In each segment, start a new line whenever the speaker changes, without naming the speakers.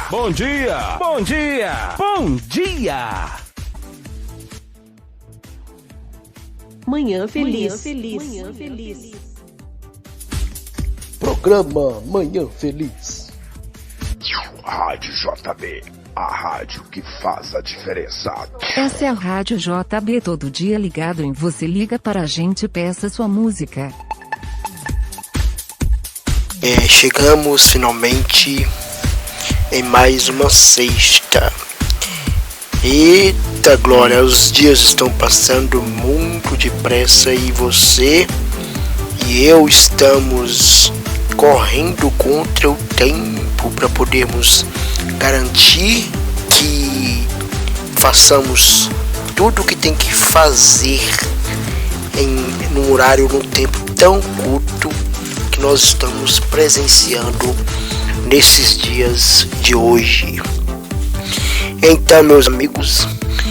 Bom dia! Bom dia! Bom dia!
Manhã Feliz. Manhã Feliz.
Programa Manhã Feliz.
Rádio JB, a rádio que faz a diferença.
Essa é a Rádio JB, todo dia ligado em você. Liga para a gente, peça sua música.
Chegamos finalmente em mais uma sexta. Eita glória, os dias estão passando muito depressa e você e eu estamos correndo contra o tempo para podermos garantir que façamos tudo o que tem que fazer num horário, num tempo tão curto que nós estamos presenciando nesses dias de hoje. Então, meus amigos,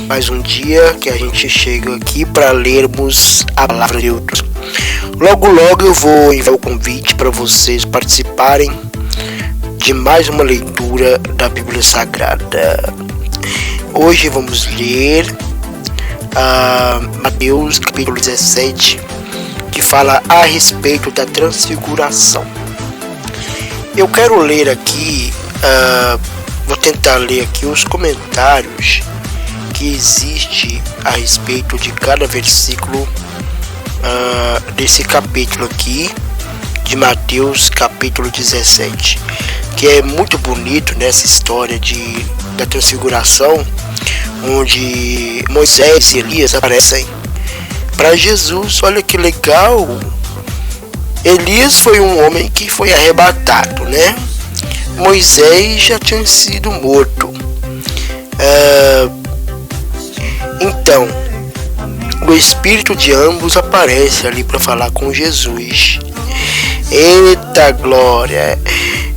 mais um dia que a gente chega aqui para lermos a palavra de Deus. Logo eu vou enviar o convite para vocês participarem de mais uma leitura da Bíblia Sagrada. Hoje vamos ler Mateus capítulo 17, que fala a respeito da transfiguração. Eu quero ler aqui, vou tentar ler aqui os comentários que existe a respeito de cada versículo desse capítulo aqui de Mateus capítulo 17, que é muito bonito nessa história da transfiguração, onde Moisés e Elias aparecem para Jesus. Olha que legal! Elias foi um homem que foi arrebatado, né? Moisés já tinha sido morto. Então, o espírito de ambos aparece ali para falar com Jesus. Eita glória!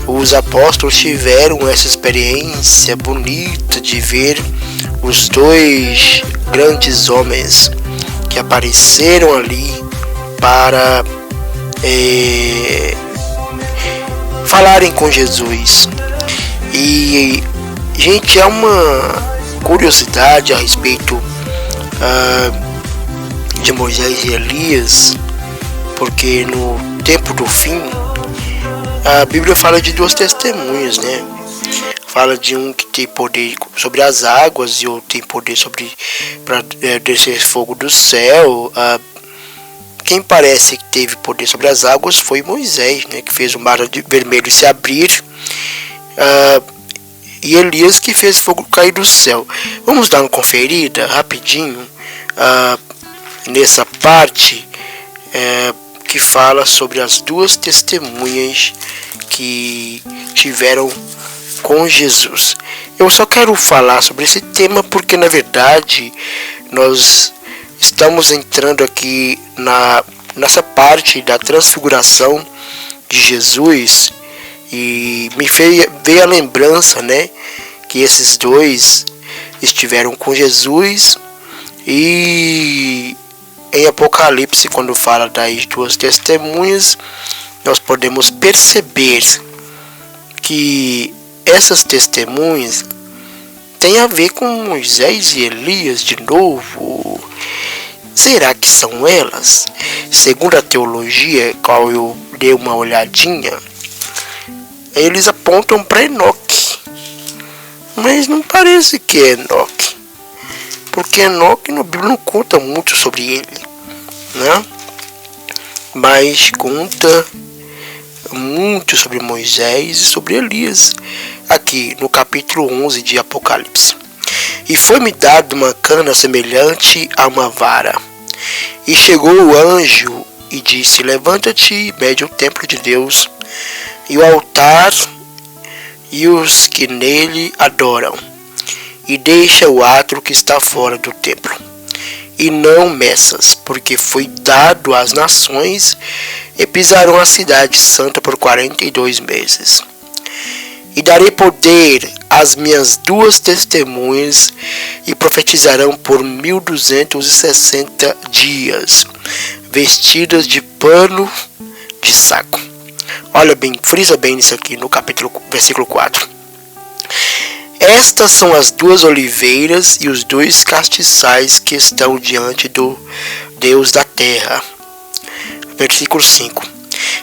Os apóstolos tiveram essa experiência bonita de ver os dois grandes homens que apareceram ali para falarem com Jesus. E, gente, é uma curiosidade a respeito de Moisés e Elias, porque no tempo do fim a Bíblia fala de duas testemunhas, né? Fala de um que tem poder sobre as águas e outro tem poder para descer fogo do céu. Quem parece que teve poder sobre as águas foi Moisés, né? Que fez o mar vermelho se abrir. E Elias que fez fogo cair do céu. Vamos dar uma conferida rapidinho nessa parte que fala sobre as duas testemunhas que tiveram com Jesus. Eu só quero falar sobre esse tema porque, na verdade, nós estamos entrando aqui nessa parte da transfiguração de Jesus e me veio a lembrança, né, que esses dois estiveram com Jesus. E em Apocalipse, quando fala das duas testemunhas, nós podemos perceber que essas testemunhas têm a ver com Moisés e Elias de novo. Será que são elas? Segundo a teologia, qual eu dei uma olhadinha, eles apontam para Enoque, mas não parece que é Enoque, porque Enoque na Bíblia não conta muito sobre ele, né? Mas conta muito sobre Moisés e sobre Elias, aqui no capítulo 11 de Apocalipse. E foi-me dado uma cana semelhante a uma vara, e chegou o anjo e disse: levanta-te e mede o templo de Deus, e o altar, e os que nele adoram, e deixa o átrio que está fora do templo, e não meças, porque foi dado às nações, e pisarão a cidade santa por 42 meses. E darei poder às minhas duas testemunhas, e profetizarão por 1260 dias, vestidas de pano de saco. Olha bem, frisa bem isso aqui no versículo 4. Estas são as duas oliveiras e os dois castiçais que estão diante do Deus da terra. Versículo 5.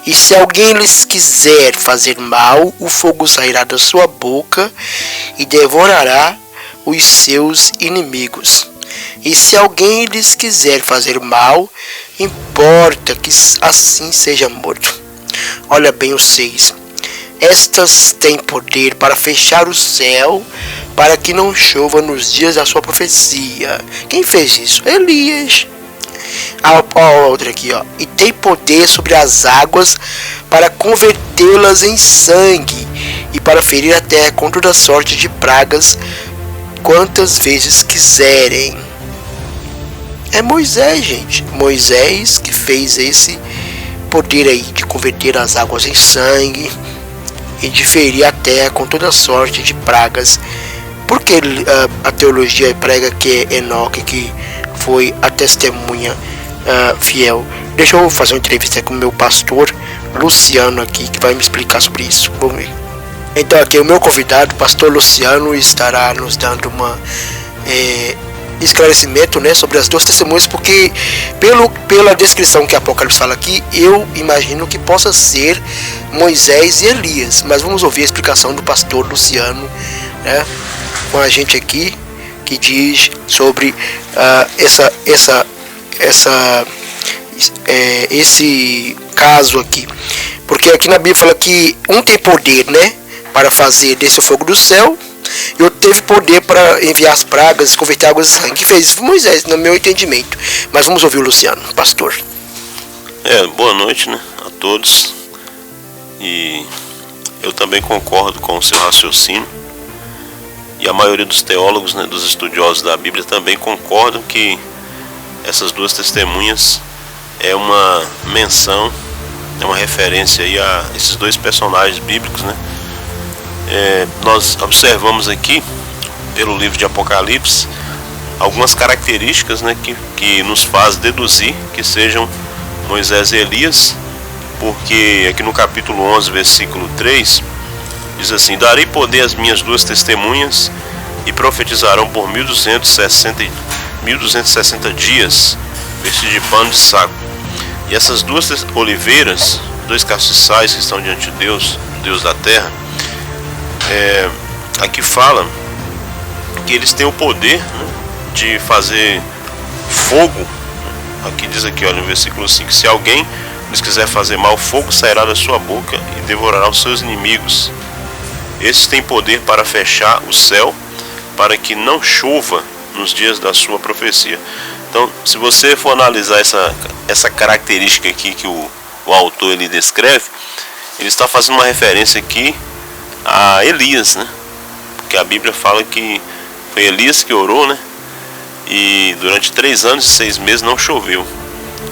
E se alguém lhes quiser fazer mal, o fogo sairá da sua boca e devorará os seus inimigos. E se alguém lhes quiser fazer mal, importa que assim seja morto. Olha bem o 6. Estas têm poder para fechar o céu, para que não chova nos dias da sua profecia. Quem fez isso? Elias. A outra aqui, ó. E tem poder sobre as águas para convertê-las em sangue e para ferir a terra com toda sorte de pragas quantas vezes quiserem. É Moisés, gente. Moisés que fez esse poder aí de converter as águas em sangue e de ferir a terra com toda sorte de pragas. Porque a teologia prega que é Enoque que foi a testemunha fiel. Deixa eu fazer uma entrevista com o meu pastor Luciano aqui, que vai me explicar sobre isso. Vamos ver. Então aqui o meu convidado, pastor Luciano, estará nos dando uma esclarecimento, né, sobre as duas testemunhas, porque pela descrição que Apocalipse fala aqui, eu imagino que possa ser Moisés e Elias, mas vamos ouvir a explicação do pastor Luciano, né, com a gente aqui, que diz sobre esse caso aqui, porque aqui na Bíblia fala que um tem poder, né, para fazer descer o fogo do céu, e outro teve poder para enviar as pragas, converter águas em sangue. Que fez isso Moisés, no meu entendimento. Mas vamos ouvir o Luciano, pastor.
Boa noite, né, a todos. E eu também concordo com o seu raciocínio. E a maioria dos teólogos, né, dos estudiosos da Bíblia também concordam que essas duas testemunhas é uma menção, é uma referência aí a esses dois personagens bíblicos, né? Nós observamos aqui, pelo livro de Apocalipse, algumas características, né, que nos faz deduzir que sejam Moisés e Elias, porque aqui no capítulo 11, versículo 3, diz assim: darei poder às minhas duas testemunhas e profetizarão por 1260 dias, vestidos de pano de saco. E essas duas oliveiras, dois castiçais que estão diante de Deus, Deus da terra, aqui fala que eles têm o poder, né, de fazer fogo. Aqui diz aqui, olha, no versículo 5: se alguém lhes quiser fazer mal, fogo sairá da sua boca e devorará os seus inimigos. Esses têm poder para fechar o céu, para que não chova nos dias da sua profecia. Então, se você for analisar essa característica aqui que o autor ele descreve, ele está fazendo uma referência aqui a Elias, né? Porque a Bíblia fala que foi Elias que orou, né? E durante 3 anos e 6 meses não choveu.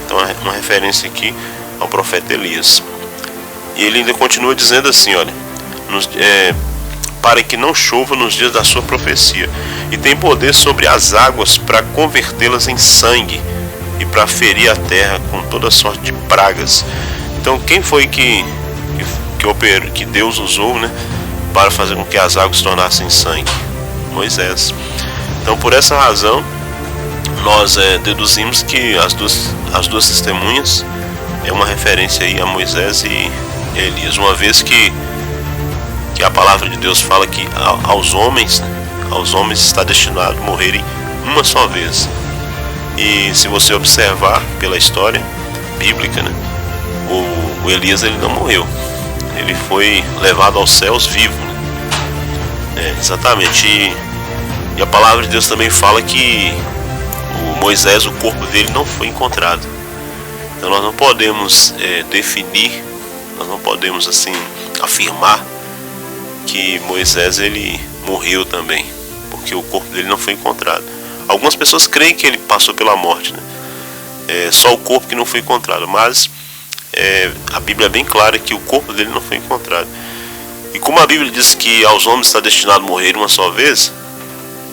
Então é uma referência aqui ao profeta Elias. E ele ainda continua dizendo assim, olha, para que não chova nos dias da sua profecia, e tem poder sobre as águas para convertê-las em sangue e para ferir a terra com toda sorte de pragas. Então quem foi que Deus usou, né, para fazer com que as águas se tornassem sangue? Moisés. Então por essa razão nós deduzimos que as duas testemunhas é uma referência aí a Moisés e Elias, uma vez que a palavra de Deus fala que aos homens está destinado a morrerem uma só vez. E se você observar pela história bíblica, né, o Elias ele não morreu, ele foi levado aos céus vivo, né? Exatamente. E a palavra de Deus também fala que o Moisés, o corpo dele não foi encontrado. Então nós não podemos definir, nós não podemos assim afirmar que Moisés ele morreu também, porque o corpo dele não foi encontrado. Algumas pessoas creem que ele passou pela morte, né? Só o corpo que não foi encontrado, mas a Bíblia é bem clara que o corpo dele não foi encontrado. E como a Bíblia diz que aos homens está destinado a morrer uma só vez,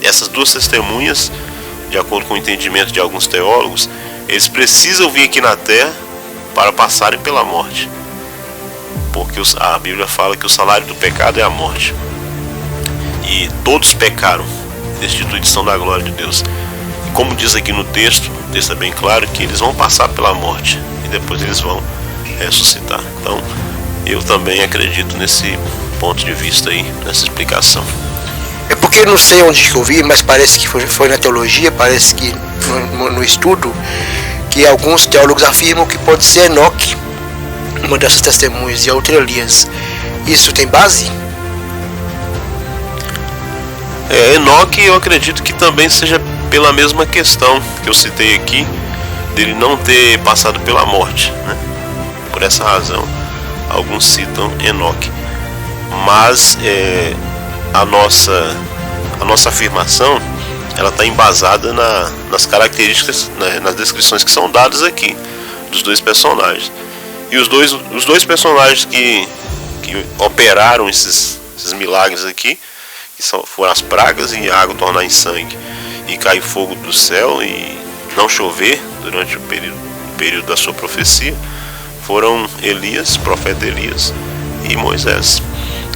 essas duas testemunhas, de acordo com o entendimento de alguns teólogos, eles precisam vir aqui na terra para passarem pela morte, porque a Bíblia fala que o salário do pecado é a morte. e todos pecaram, destituição da glória de Deus. E como diz aqui no texto, o texto é bem claro que eles vão passar pela morte e depois eles vão ressuscitar. Então eu também acredito nesse ponto de vista aí, nessa explicação.
É porque eu não sei onde que eu vi, mas parece que foi na teologia, parece que no estudo, que alguns teólogos afirmam que pode ser Enoque, uma dessas testemunhas, e a outra Elias. Isso tem base?
Enoque, eu acredito que também seja pela mesma questão que eu citei aqui, dele não ter passado pela morte, né? Por essa razão, alguns citam Enoque. Mas a nossa afirmação, ela está embasada nas características, né, nas descrições que são dadas aqui dos dois personagens. E os dois personagens que operaram esses milagres aqui, que foram as pragas e a água tornar em sangue, e cair fogo do céu e não chover durante o período da sua profecia, foram Elias, profeta Elias, e Moisés.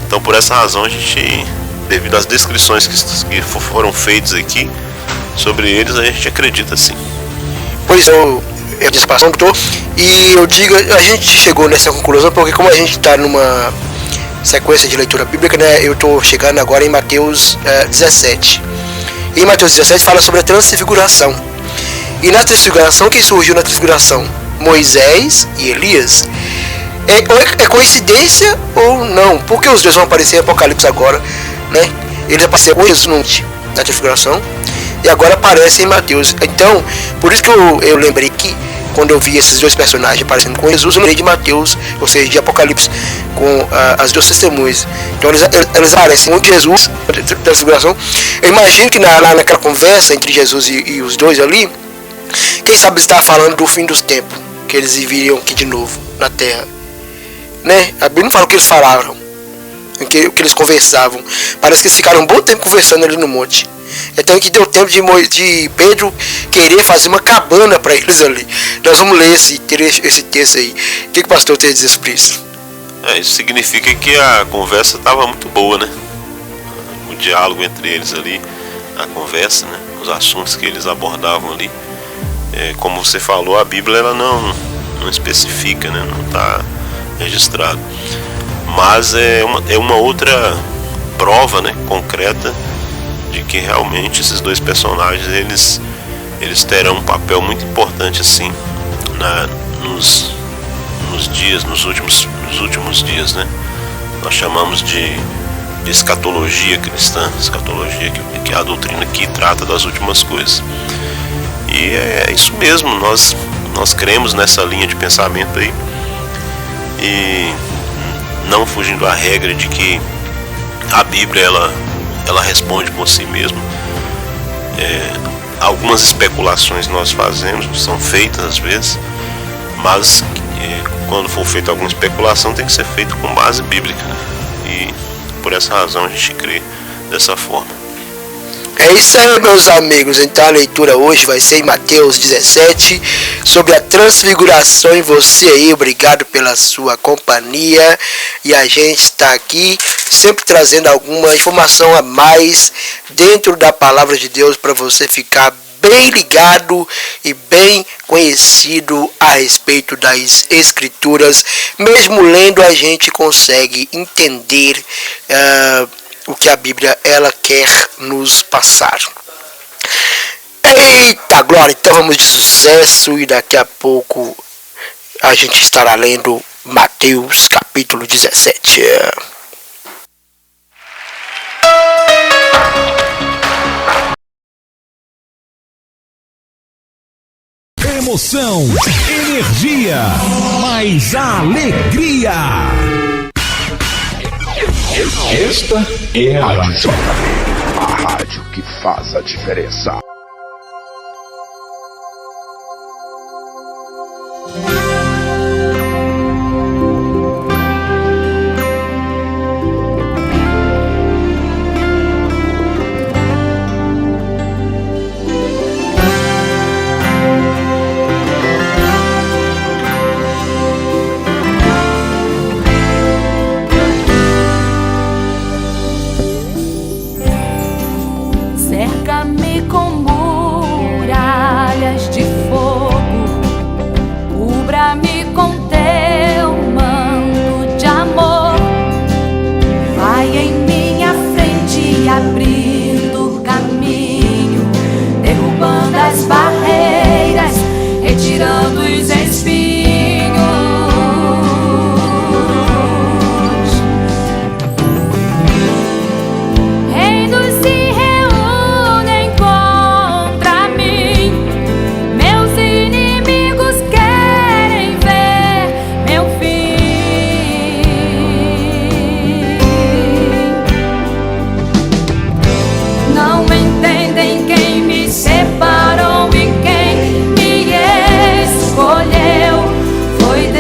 Então, por essa razão, a gente, devido às descrições que foram feitas aqui sobre eles, a gente acredita sim.
Pois eu participação, doutor, e eu digo, a gente chegou nessa conclusão porque, como a gente está numa sequência de leitura bíblica, né, eu estou chegando agora em Mateus 17. E em Mateus 17 fala sobre a transfiguração. E na transfiguração, quem surgiu na transfiguração? Moisés e Elias. É coincidência ou não? Porque os dois vão aparecer em Apocalipse agora, né? Eles apareceram com Jesus na transfiguração e agora aparecem em Mateus. Então, por isso que eu lembrei que quando eu vi esses dois personagens aparecendo com Jesus, eu lembrei de Mateus, ou seja, de Apocalipse, com as duas testemunhas. Então eles aparecem com Jesus na transfiguração. Eu imagino que naquela conversa entre Jesus e os dois ali, quem sabe eles estavam falando do fim dos tempos, que eles viriam aqui de novo na terra, né? A Bíblia não fala o que eles falaram, o que eles conversavam. Parece que eles ficaram um bom tempo conversando ali no monte. Então que deu tempo de Pedro querer fazer uma cabana para eles ali. Nós vamos ler esse texto aí. O que o pastor tem a dizer sobre isso?
Isso significa que a conversa estava muito boa, né? O diálogo entre eles ali, a conversa, né? Os assuntos que eles abordavam ali. Como você falou, a Bíblia ela não especifica, né? Não está registrado. Mas é uma outra prova, né? Concreta de que realmente esses dois personagens eles terão um papel muito importante assim nos últimos dias, né? Nós chamamos de escatologia cristã, escatologia que é a doutrina que trata das últimas coisas. E é isso mesmo, nós cremos nessa linha de pensamento aí, e não fugindo à regra de que a Bíblia ela responde por si mesma. Algumas especulações nós fazemos, são feitas às vezes, mas quando for feita alguma especulação tem que ser feito com base bíblica, né? E por essa razão a gente crê dessa forma.
É isso aí, meus amigos. Então a leitura hoje vai ser em Mateus 17, sobre a transfiguração. E você aí, obrigado pela sua companhia. E a gente está aqui sempre trazendo alguma informação a mais dentro da palavra de Deus para você ficar bem ligado e bem conhecido a respeito das Escrituras. Mesmo lendo, a gente consegue entender o que a Bíblia ela quer nos passar. Eita glória! Então vamos de sucesso e daqui a pouco a gente estará lendo Mateus capítulo 17.
Emoção, energia, mais alegria.
Esta é a Rádio JB, a rádio que faz a diferença.
abrindo caminho, derrubando as barreiras, retirando os espinhos. Reinos se reúnem contra mim, meus inimigos querem ver meu fim. Não entendem quem me separou e quem me escolheu foi Deus.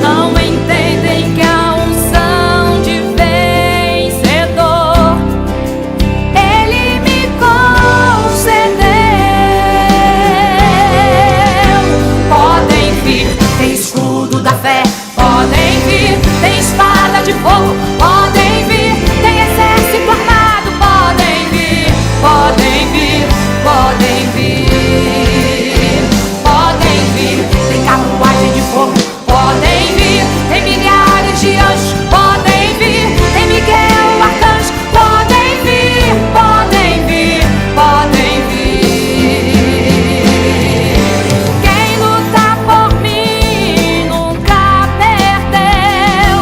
Não entendem que a unção de vencedor Ele me concedeu. Podem vir, tem escudo da fé. Podem vir, tem espada de fogo. Podem vir, tem exército armado. Podem vir, podem vir, podem vir. Podem vir, tem carruagem de fogo. Podem vir, tem milhares de anjos. Podem vir, tem Miguel, arcanjo. Podem vir, podem vir, podem vir. Quem luta por mim nunca perdeu.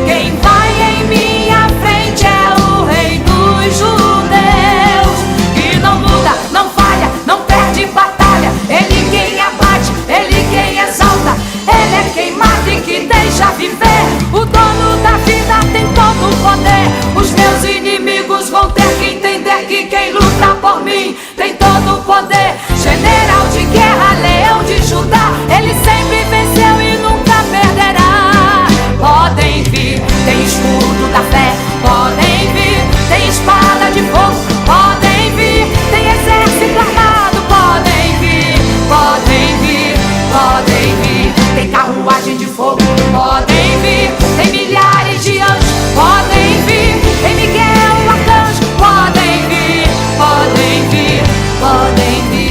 Quem vai em minha frente é o Rei dos Judeus, que não muda, não falha, não perde batalha. Ele quem abate, ele quem exalta. Ele é quem mata e que deixa viver. O dono da vida tem todo o poder. Os meus inimigos vão ter que entender que quem luta por mim tem todo o poder. General de guerra, leão de Judá, ele sempre venceu e nunca perderá. Podem vir, tem escudo da fé. Podem vir, tem espada de fogo. Podem vir, tem exército armado. Podem vir, podem vir, podem vir, tem carruagem de fogo. Podem vir, tem milhares de anjos. Podem vir, tem Miguel, arcanjo. Podem vir, podem vir, podem vir.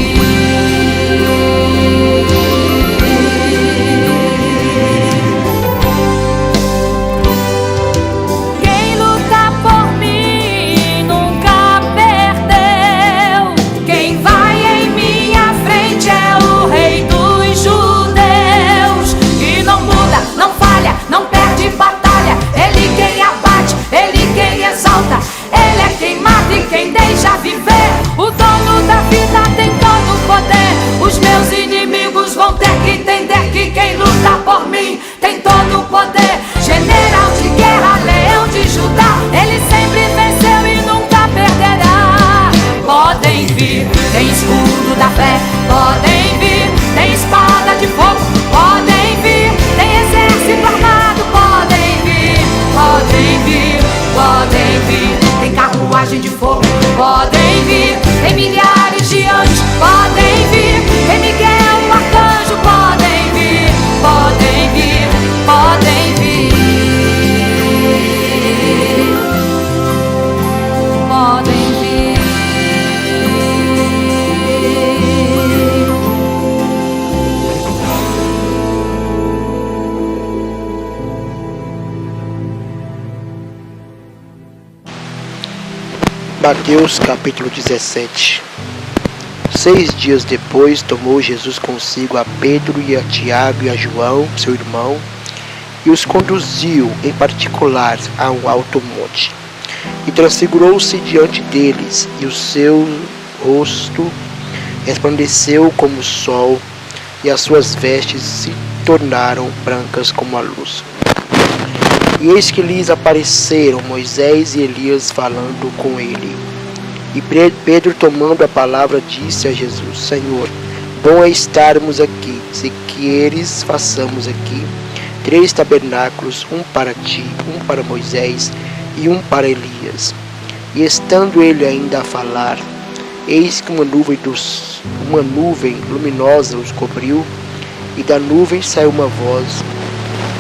Quem luta por mim nunca perdeu. Quem vai em minha frente é o Rei dos Judeus, que não muda, não falha, não perde batalha. Ele quem abate, ele quem exalta. Ele é quem mata e quem deixa viver. O dono da vida tem todo o poder. Os meus inimigos vão ter que entender que quem luta por mim tem todo o poder. General de guerra, leão de Judá, ele sempre venceu e nunca perderá. Podem vir, tem escudo da fé. Podem vir, tem espada de fogo. Podem vir, tem exército armado. Podem vir, podem vir, podem vir, tem carruagem de fogo. Podem vir, tem milhares de anjos. Podem vir, tem Miguel, arcanjo. Podem vir, podem vir, podem vir, podem vir.
Mateus capítulo 17. 6 dias depois, tomou Jesus consigo a Pedro e a Tiago e a João, seu irmão, e os conduziu em particular a um alto monte. E transfigurou-se diante deles, e o seu rosto resplandeceu como o sol, e as suas vestes se tornaram brancas como a luz. E eis que lhes apareceram Moisés e Elias falando com ele. E Pedro, tomando a palavra, disse a Jesus: Senhor, bom é estarmos aqui. Se queres, façamos aqui 3 tabernáculos, um para ti, um para Moisés e um para Elias. E estando ele ainda a falar, eis que uma nuvem luminosa os cobriu, e da nuvem saiu uma voz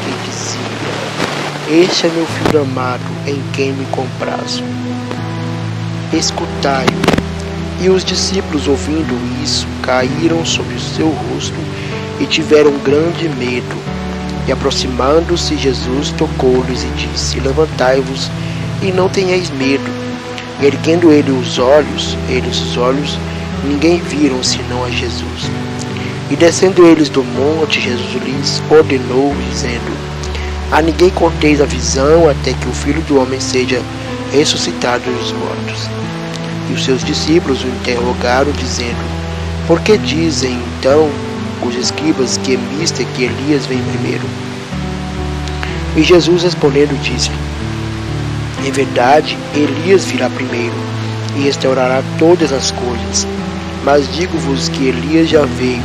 que dizia: Este é meu filho amado, em quem me comprazo. Escutai-o. E os discípulos, ouvindo isso, caíram sobre o seu rosto e tiveram grande medo. E E aproximando-se, Jesus tocou-lhes e disse: levantai-vos e não tenhais medo. E erguendo eles os olhos, ninguém viram senão a Jesus. E descendo eles do monte, Jesus lhes ordenou, dizendo: a ninguém conteis a visão, até que o Filho do Homem seja ressuscitado dos mortos. E os seus discípulos o interrogaram, dizendo: por que dizem então os escribas que que Elias vem primeiro? E Jesus respondendo disse: em verdade, Elias virá primeiro e restaurará todas as coisas. Mas digo-vos que Elias já veio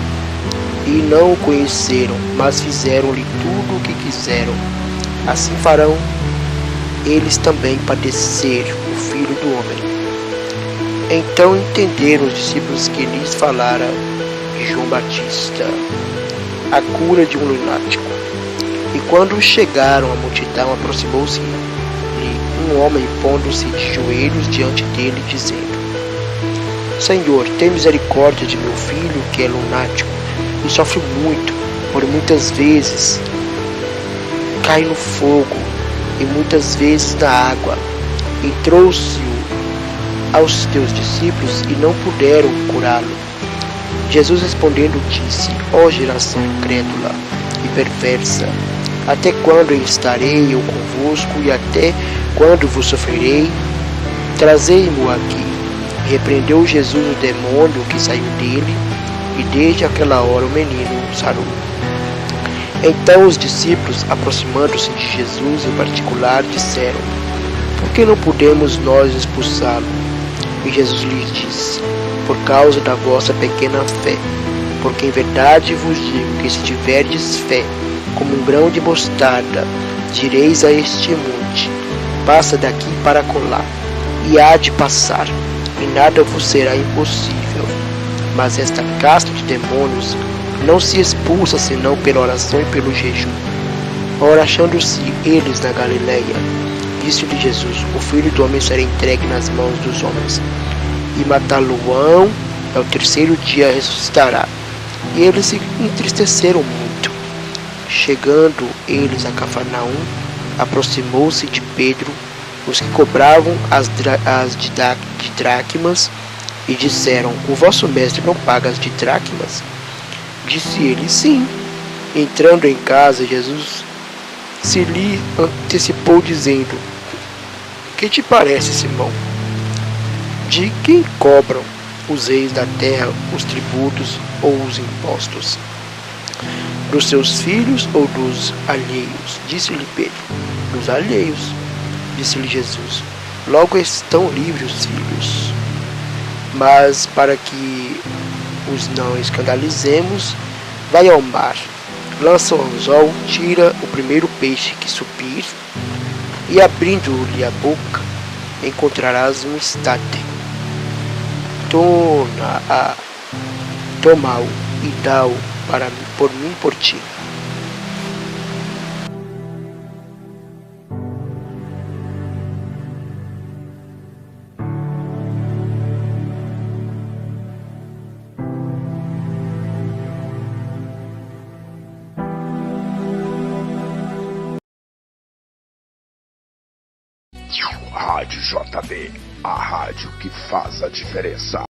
e não o conheceram, mas fizeram-lhe tudo o que quiseram. Assim farão eles também padecer o Filho do Homem. Então entenderam os discípulos que lhes falara João Batista, a cura de um lunático. E quando chegaram à multidão, aproximou-se-lhe um homem, pondo-se de joelhos diante dele, dizendo: Senhor, tem misericórdia de meu filho, que é lunático, e sofre muito, por muitas vezes cai no fogo, e muitas vezes na água. E trouxe-o aos teus discípulos, e não puderam curá-lo. Jesus respondendo disse: ó geração incrédula e perversa, até quando estarei eu convosco, e até quando vos sofrerei? Trazei-mo aqui. Repreendeu Jesus o demônio que saiu dele, e desde aquela hora o menino sarou. Então os discípulos, aproximando-se de Jesus em particular, disseram: por que não podemos nós expulsá-lo? E Jesus lhes disse: por causa da vossa pequena fé. Porque em verdade vos digo que se tiverdes fé, como um grão de mostarda, direis a este monte: passa daqui para acolá, e há de passar, e nada vos será impossível. Mas esta casta de demônios não se expulsa senão pela oração e pelo jejum. Ora, achando-se eles na Galileia, disse-lhe Jesus: o Filho do Homem será entregue nas mãos dos homens, e matá-lo-ão, ao terceiro dia ressuscitará. E eles se entristeceram muito. Chegando eles a Cafarnaum, aproximou-se de Pedro os que cobravam as de dracmas, e disseram: o vosso mestre não paga as de dracmas? Disse ele: sim. Entrando em casa, Jesus se lhe antecipou, dizendo: que te parece, Simão? De quem cobram os reis da terra os tributos ou os impostos? Dos seus filhos ou dos alheios? Disse-lhe Pedro: dos alheios. Disse-lhe Jesus: logo estão livres os filhos. Mas para que os não escandalizemos, vai ao mar, lança o anzol, tira o primeiro peixe que subir, e abrindo-lhe a boca, encontrarás um estate. Toma-o e dá-o por mim e por ti.
Rádio JB, a rádio que faz a diferença.